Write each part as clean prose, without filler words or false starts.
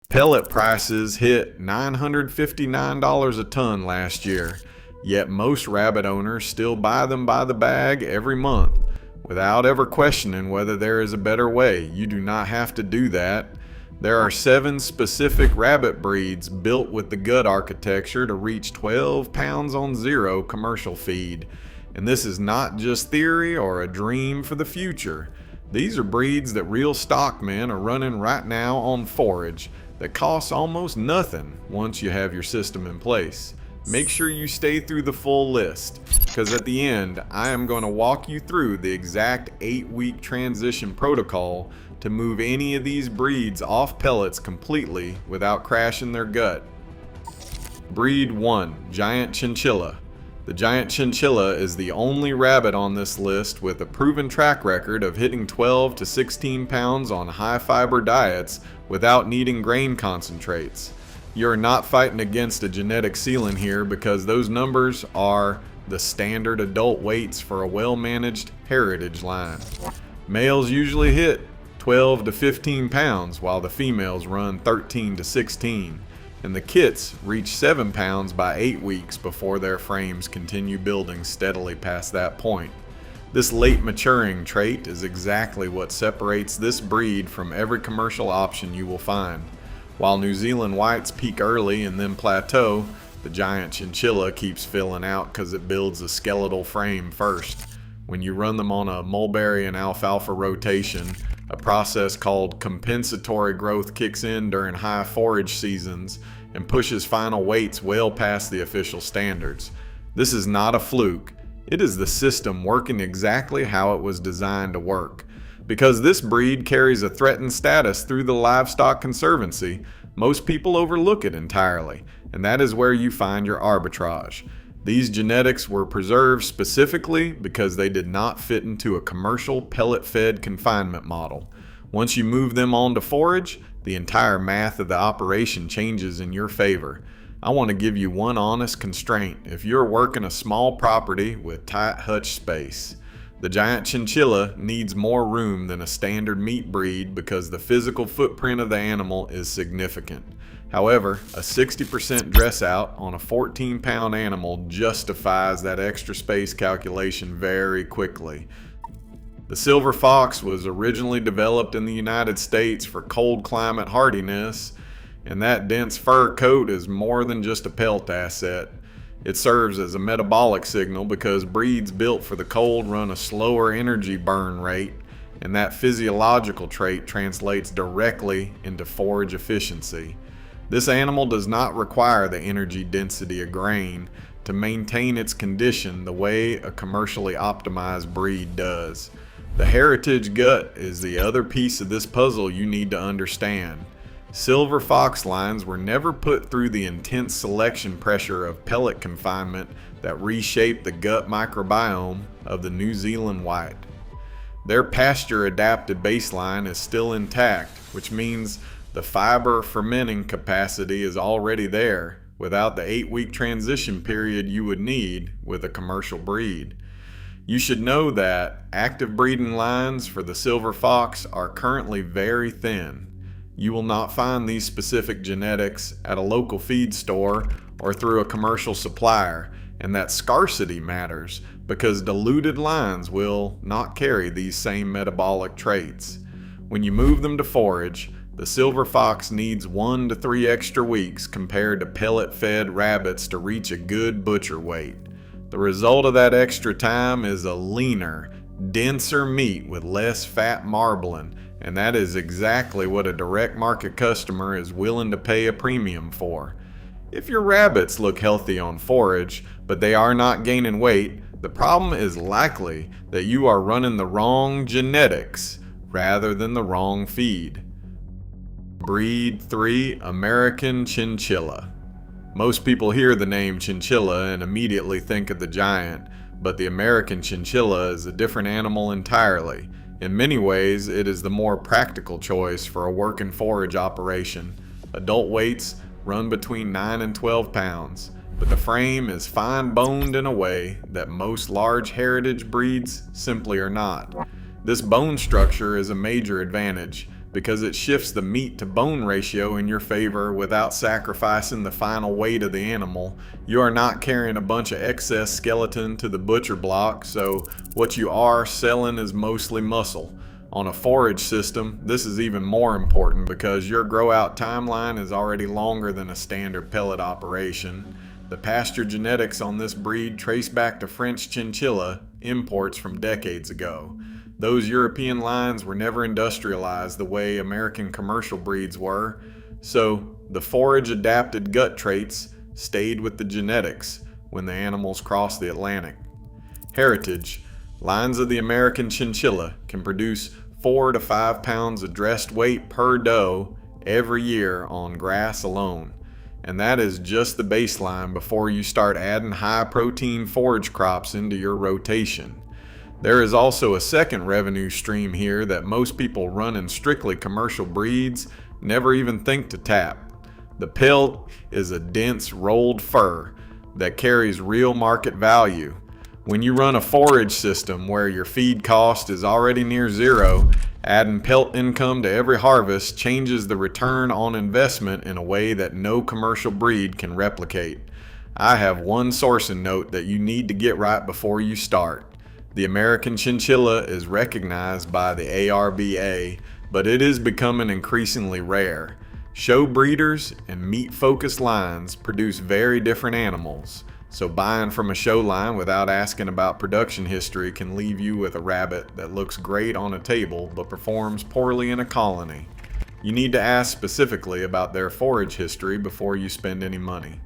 Pellet prices hit $959 a ton last year, yet most rabbit owners still buy them by the bag every month, without ever questioning whether there is a better way. You do not have to do that. There are 7 specific rabbit breeds built with the gut architecture to reach 12 pounds on zero commercial feed. And this is not just theory or a dream for the future. These are breeds that real stockmen are running right now on forage that costs almost nothing once you have your system in place. Make sure you stay through the full list, because at the end I am going to walk you through the exact 8-week transition protocol to move any of these breeds off pellets completely without crashing their gut. Breed 1, Giant Chinchilla. The Giant Chinchilla is the only rabbit on this list with a proven track record of hitting 12 to 16 pounds on high fiber diets without needing grain concentrates. You're not fighting against a genetic ceiling here, because those numbers are the standard adult weights for a well-managed heritage line. Males usually hit 12 to 15 pounds while the females run 13 to 16. And the kits reach 7 pounds by 8 weeks before their frames continue building steadily past that point. This late maturing trait is exactly what separates this breed from every commercial option you will find. While New Zealand whites peak early and then plateau, the Giant Chinchilla keeps filling out because it builds a skeletal frame first. When you run them on a mulberry and alfalfa rotation, a process called compensatory growth kicks in during high forage seasons and pushes final weights well past the official standards. This is not a fluke. It is the system working exactly how it was designed to work. Because this breed carries a threatened status through the Livestock Conservancy, most people overlook it entirely, and that is where you find your arbitrage. These genetics were preserved specifically because they did not fit into a commercial pellet-fed confinement model. Once you move them onto forage, the entire math of the operation changes in your favor. I want to give you one honest constraint. If you're working a small property with tight hutch space, the Giant Chinchilla needs more room than a standard meat breed because the physical footprint of the animal is significant. However, a 60% dress out on a 14-pound animal justifies that extra space calculation very quickly. The silver fox was originally developed in the United States for cold climate hardiness, and that dense fur coat is more than just a pelt asset. It serves as a metabolic signal because breeds built for the cold run a slower energy burn rate, and that physiological trait translates directly into forage efficiency. This animal does not require the energy density of grain to maintain its condition the way a commercially optimized breed does. The heritage gut is the other piece of this puzzle you need to understand. Silver fox lines were never put through the intense selection pressure of pellet confinement that reshaped the gut microbiome of the New Zealand white. Their pasture-adapted baseline is still intact, which means the fiber fermenting capacity is already there without the 8-week transition period you would need with a commercial breed. You should know that active breeding lines for the silver fox are currently very thin. You will not find these specific genetics at a local feed store or through a commercial supplier, and that scarcity matters because diluted lines will not carry these same metabolic traits. When you move them to forage, the silver fox needs 1 to 3 extra weeks compared to pellet-fed rabbits to reach a good butcher weight. The result of that extra time is a leaner, denser meat with less fat marbling, and that is exactly what a direct market customer is willing to pay a premium for. If your rabbits look healthy on forage, but they are not gaining weight, the problem is likely that you are running the wrong genetics rather than the wrong feed. Breed 3, American Chinchilla. Most people hear the name chinchilla and immediately think of the giant, but the American Chinchilla is a different animal entirely. In many ways, it is the more practical choice for a working forage operation. Adult weights run between 9 and 12 pounds, but the frame is fine-boned in a way that most large heritage breeds simply are not. This bone structure is a major advantage because it shifts the meat to bone ratio in your favor without sacrificing the final weight of the animal. You are not carrying a bunch of excess skeleton to the butcher block, so what you are selling is mostly muscle. On a forage system, this is even more important because your grow-out timeline is already longer than a standard pellet operation. The pasture genetics on this breed trace back to French chinchilla imports from decades ago. Those European lines were never industrialized the way American commercial breeds were, so the forage-adapted gut traits stayed with the genetics when the animals crossed the Atlantic. Heritage. Lines of the American chinchilla can produce 4 to 5 pounds of dressed weight per doe every year on grass alone. And that is just the baseline before you start adding high-protein forage crops into your rotation. There is also a second revenue stream here that most people running strictly commercial breeds never even think to tap. The pelt is a dense rolled fur that carries real market value. When you run a forage system where your feed cost is already near zero, adding pelt income to every harvest changes the return on investment in a way that no commercial breed can replicate. I have one sourcing note that you need to get right before you start. The American chinchilla is recognized by the ARBA, but it is becoming increasingly rare. Show breeders and meat-focused lines produce very different animals, so buying from a show line without asking about production history can leave you with a rabbit that looks great on a table but performs poorly in a colony. You need to ask specifically about their forage history before you spend any money.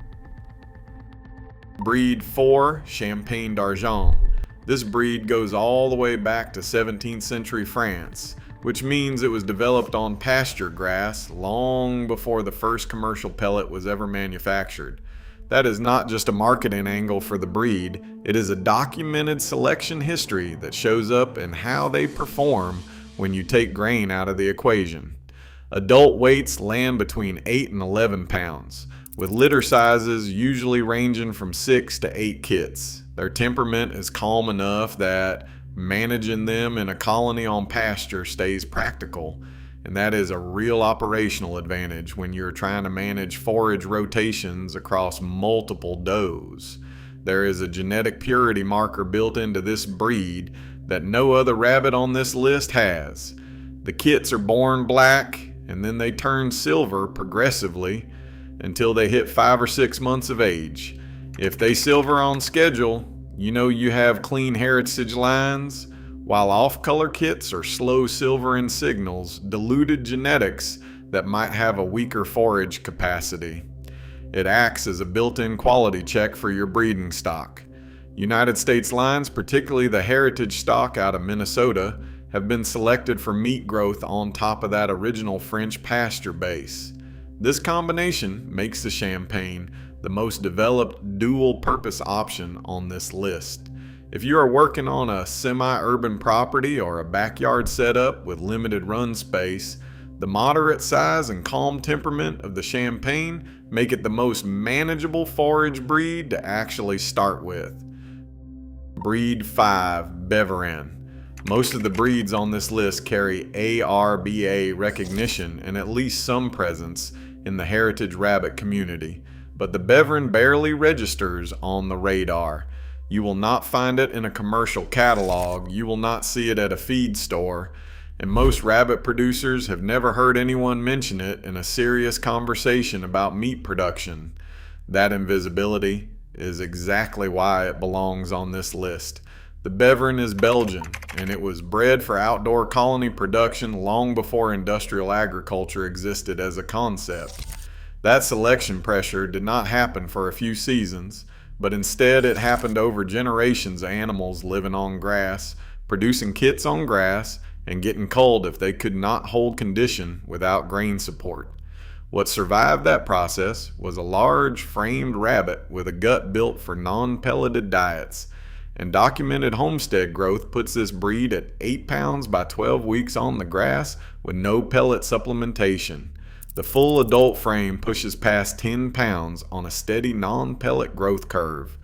Breed 4, Champagne d'Argent. This breed goes all the way back to 17th century France, which means it was developed on pasture grass long before the first commercial pellet was ever manufactured. That is not just a marketing angle for the breed, it is a documented selection history that shows up in how they perform when you take grain out of the equation. Adult weights land between 8 and 11 pounds, with litter sizes usually ranging from 6 to 8 kits. Their temperament is calm enough that managing them in a colony on pasture stays practical, and that is a real operational advantage when you're trying to manage forage rotations across multiple does. There is a genetic purity marker built into this breed that no other rabbit on this list has. The kits are born black and then they turn silver progressively until they hit 5 or 6 months of age. If they silver on schedule, you know you have clean heritage lines, while off-color kits are slow silvering signals, diluted genetics that might have a weaker forage capacity. It acts as a built-in quality check for your breeding stock. United States lines, particularly the heritage stock out of Minnesota, have been selected for meat growth on top of that original French pasture base. This combination makes the Champagne the most developed dual-purpose option on this list. If you are working on a semi-urban property or a backyard setup with limited run space, the moderate size and calm temperament of the Champagne make it the most manageable forage breed to actually start with. Breed 5, Beverin. Most of the breeds on this list carry ARBA recognition and at least some presence in the heritage rabbit community, but the Beverin barely registers on the radar. You will not find it in a commercial catalog, you will not see it at a feed store, and most rabbit producers have never heard anyone mention it in a serious conversation about meat production. That invisibility is exactly why it belongs on this list. The Beverin is Belgian, and it was bred for outdoor colony production long before industrial agriculture existed as a concept. That selection pressure did not happen for a few seasons, but instead it happened over generations of animals living on grass, producing kits on grass, and getting culled if they could not hold condition without grain support. What survived that process was a large framed rabbit with a gut built for non-pelleted diets, and documented homestead growth puts this breed at 8 pounds by 12 weeks on the grass with no pellet supplementation. The full adult frame pushes past 10 pounds on a steady non-pellet growth curve.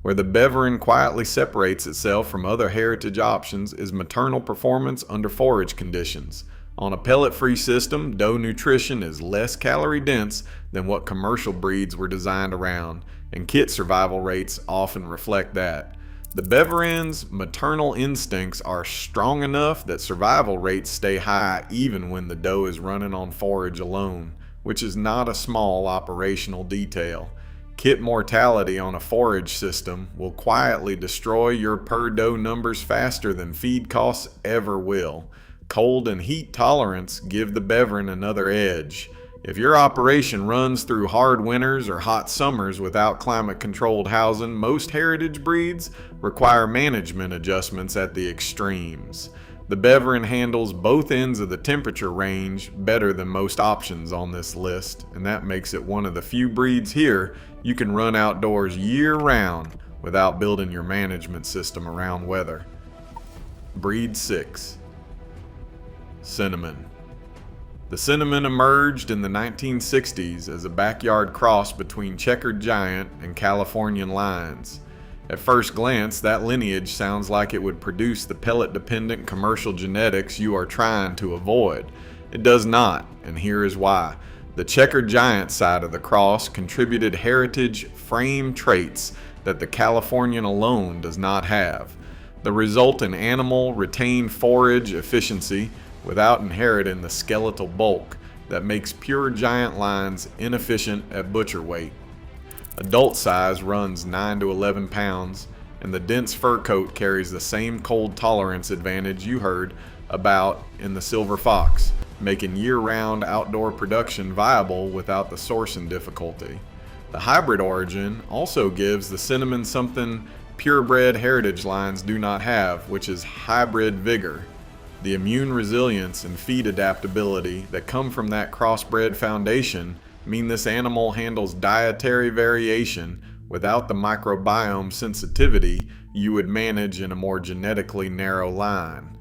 Where the Beverin quietly separates itself from other heritage options is maternal performance under forage conditions. On a pellet-free system, doe nutrition is less calorie dense than what commercial breeds were designed around, and kit survival rates often reflect that. The Beveren's maternal instincts are strong enough that survival rates stay high even when the doe is running on forage alone, which is not a small operational detail. Kit mortality on a forage system will quietly destroy your per doe numbers faster than feed costs ever will. Cold and heat tolerance give the Beveren another edge. If your operation runs through hard winters or hot summers without climate-controlled housing, most heritage breeds require management adjustments at the extremes. The Beveren handles both ends of the temperature range better than most options on this list, and that makes it one of the few breeds here you can run outdoors year-round without building your management system around weather. Breed 6. Cinnamon. The cinnamon emerged in the 1960s as a backyard cross between checkered giant and Californian lines. At first glance, that lineage sounds like it would produce the pellet-dependent commercial genetics you are trying to avoid. It does not, and here is why. The checkered giant side of the cross contributed heritage frame traits that the Californian alone does not have. The resultant animal retained forage efficiency without inheriting the skeletal bulk that makes pure giant lines inefficient at butcher weight. Adult size runs 9 to 11 pounds, and the dense fur coat carries the same cold tolerance advantage you heard about in the silver fox, making year-round outdoor production viable without the sourcing difficulty. The hybrid origin also gives the cinnamon something purebred heritage lines do not have, which is hybrid vigor. The immune resilience and feed adaptability that come from that crossbred foundation mean this animal handles dietary variation without the microbiome sensitivity you would manage in a more genetically narrow line.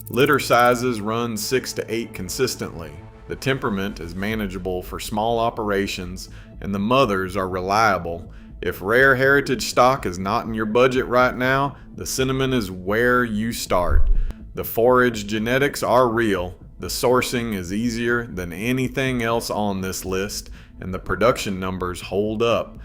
Litter sizes run 6 to 8 consistently. The temperament is manageable for small operations, and the mothers are reliable. If rare heritage stock is not in your budget right now, the cinnamon is where you start. The forage genetics are real, the sourcing is easier than anything else on this list, and the production numbers hold up.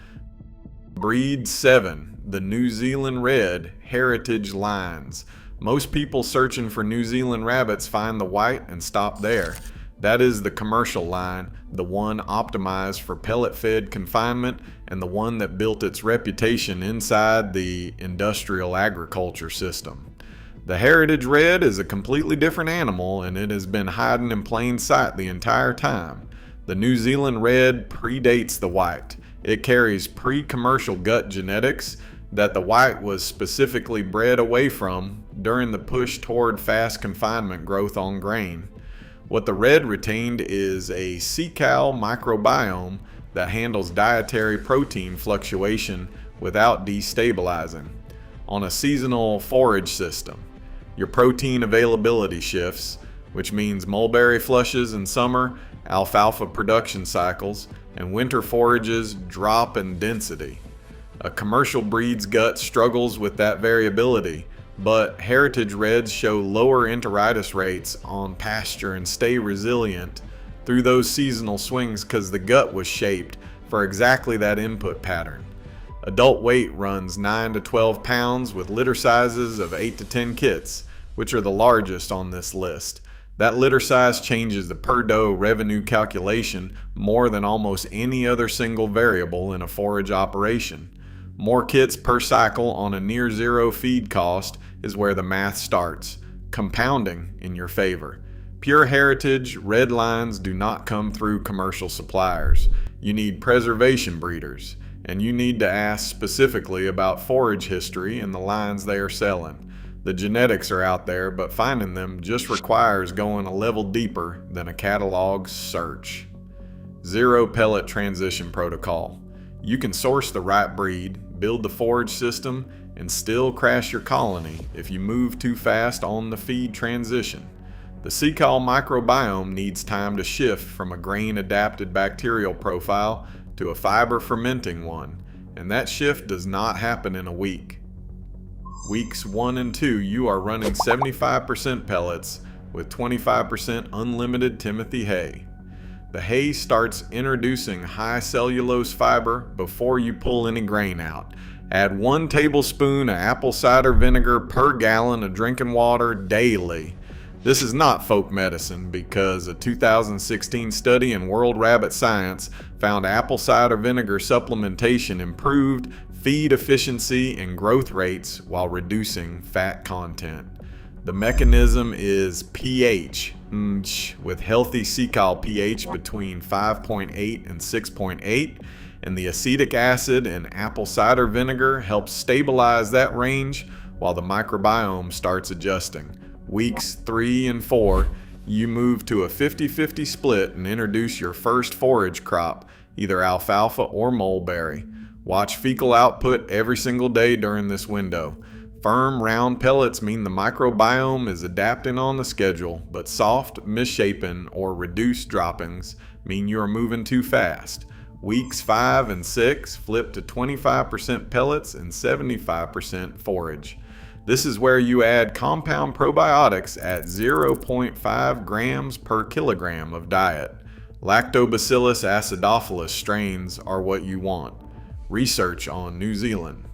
Breed 7, the New Zealand Red Heritage Lines. Most people searching for New Zealand rabbits find the white and stop there. That is the commercial line, the one optimized for pellet-fed confinement, and the one that built its reputation inside the industrial agriculture system. The Heritage Red is a completely different animal, and it has been hiding in plain sight the entire time. The New Zealand Red predates the white. It carries pre-commercial gut genetics that the white was specifically bred away from during the push toward fast confinement growth on grain. What the red retained is a cecal microbiome that handles dietary protein fluctuation without destabilizing. On a seasonal forage system, your protein availability shifts, which means mulberry flushes in summer, alfalfa production cycles, and winter forages drop in density. A commercial breed's gut struggles with that variability, but heritage reds show lower enteritis rates on pasture and stay resilient through those seasonal swings because the gut was shaped for exactly that input pattern. Adult weight runs 9 to 12 pounds with litter sizes of 8 to 10 kits, which are the largest on this list. That litter size changes the per doe revenue calculation more than almost any other single variable in a forage operation. More kits per cycle on a near zero feed cost is where the math starts, compounding in your favor. Pure heritage red lines do not come through commercial suppliers. You need preservation breeders, and you need to ask specifically about forage history and the lines they are selling. The genetics are out there, but finding them just requires going a level deeper than a catalog search. Zero-Pellet Transition Protocol. You can source the right breed, build the forage system, and still crash your colony if you move too fast on the feed transition. The cecal microbiome needs time to shift from a grain-adapted bacterial profile to a fiber-fermenting one, and that shift does not happen in a week. Weeks 1 and 2, you are running 75% pellets, with 25% unlimited Timothy hay. The hay starts introducing high cellulose fiber before you pull any grain out. Add 1 tablespoon of apple cider vinegar per gallon of drinking water daily. This is not folk medicine because a 2016 study in World Rabbit Science found apple cider vinegar supplementation improved feed efficiency and growth rates while reducing fat content. The mechanism is pH, with healthy cecal pH between 5.8 and 6.8, and the acetic acid in apple cider vinegar helps stabilize that range while the microbiome starts adjusting. Weeks 3 and 4, you move to a 50-50 split and introduce your first forage crop, either alfalfa or mulberry. Watch fecal output every single day during this window. Firm, round pellets mean the microbiome is adapting on the schedule, but soft, misshapen, or reduced droppings mean you are moving too fast. Weeks 5 and 6 flip to 25% pellets and 75% forage. This is where you add compound probiotics at 0.5 grams per kilogram of diet. Lactobacillus acidophilus strains are what you want. Research on New Zealand.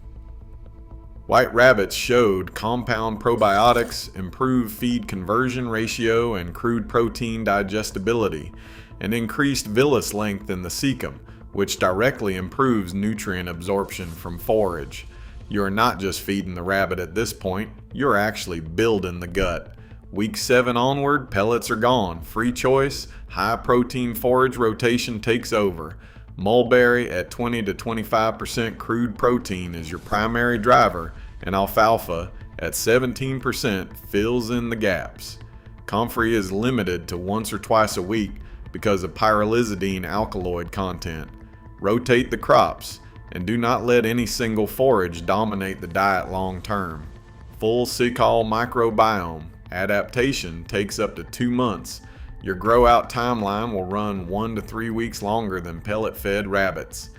White rabbits showed compound probiotics improve feed conversion ratio and crude protein digestibility, and increased villus length in the cecum, which directly improves nutrient absorption from forage. You are not just feeding the rabbit at this point, you're actually building the gut. Week 7 onward, pellets are gone. Free choice, high protein forage rotation takes over. Mulberry at 20 to 25% crude protein is your primary driver, and alfalfa at 17% fills in the gaps. Comfrey is limited to once or twice a week because of pyrrolizidine alkaloid content. Rotate the crops, and do not let any single forage dominate the diet long term. Full cecal microbiome adaptation takes up to 2 months. Your grow out timeline will run 1 to 3 weeks longer than pellet fed rabbits.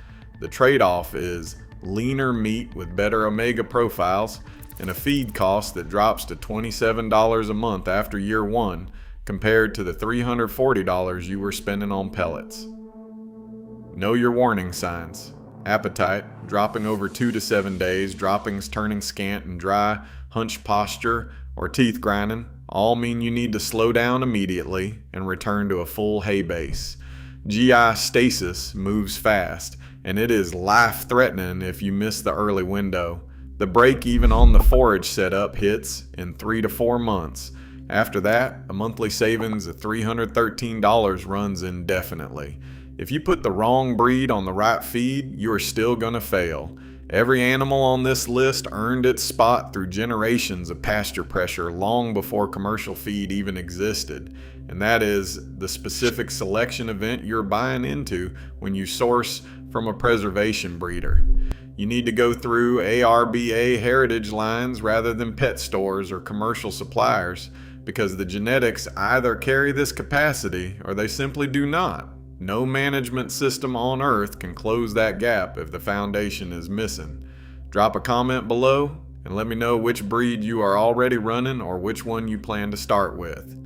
The trade-off is leaner meat with better omega profiles and a feed cost that drops to $27 a month after year 1 compared to the $340 you were spending on pellets. Know your warning signs. Appetite dropping over 2 to 7 days, droppings turning scant and dry, hunched posture, or teeth grinding all mean you need to slow down immediately and return to a full hay base. GI stasis moves fast, and it is life-threatening if you miss the early window. The break even on the forage setup hits in 3 to 4 months. After that, a monthly savings of $313 runs indefinitely. If you put the wrong breed on the right feed, you are still going to fail. Every animal on this list earned its spot through generations of pasture pressure long before commercial feed even existed, and that is the specific selection event you're buying into when you source from a preservation breeder. You need to go through ARBA heritage lines rather than pet stores or commercial suppliers because the genetics either carry this capacity or they simply do not. No management system on earth can close that gap if the foundation is missing. Drop a comment below and let me know which breed you are already running or which one you plan to start with.